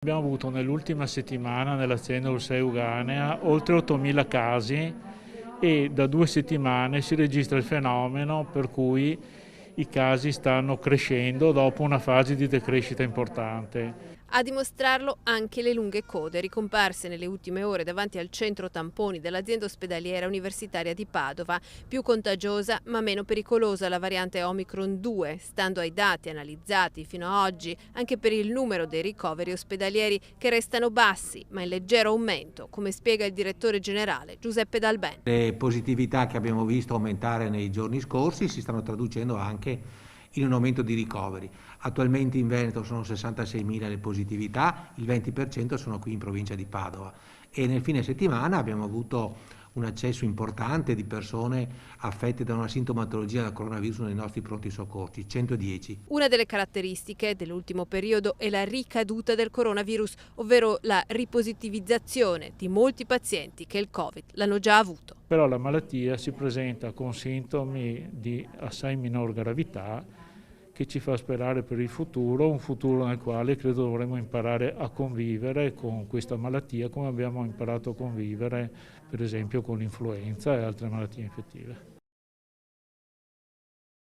Abbiamo avuto nell'ultima settimana nell'azienda Orsay Uganea oltre 8.000 casi e da 2 settimane si registra il fenomeno per cui i casi stanno crescendo dopo una fase di decrescita importante. A dimostrarlo anche le lunghe code ricomparse nelle ultime ore davanti al centro tamponi dell'azienda ospedaliera universitaria di Padova. Più contagiosa ma meno pericolosa la variante Omicron 2, stando ai dati analizzati fino ad oggi, anche per il numero dei ricoveri ospedalieri che restano bassi ma in leggero aumento, come spiega il direttore generale Giuseppe Dalben. Le positività che abbiamo visto aumentare nei giorni scorsi si stanno traducendo anche in un aumento di ricoveri. Attualmente in Veneto sono 66.000 le positività, il 20% sono qui in provincia di Padova e nel fine settimana abbiamo avuto un accesso importante di persone affette da una sintomatologia da coronavirus nei nostri pronti soccorsi, 110. Una delle caratteristiche dell'ultimo periodo è la ricaduta del coronavirus, ovvero la ripositivizzazione di molti pazienti che il Covid l'hanno già avuto. Però la malattia si presenta con sintomi di assai minor gravità che ci fa sperare per il futuro, un futuro nel quale credo dovremo imparare a convivere con questa malattia come abbiamo imparato a convivere per esempio con l'influenza e altre malattie infettive.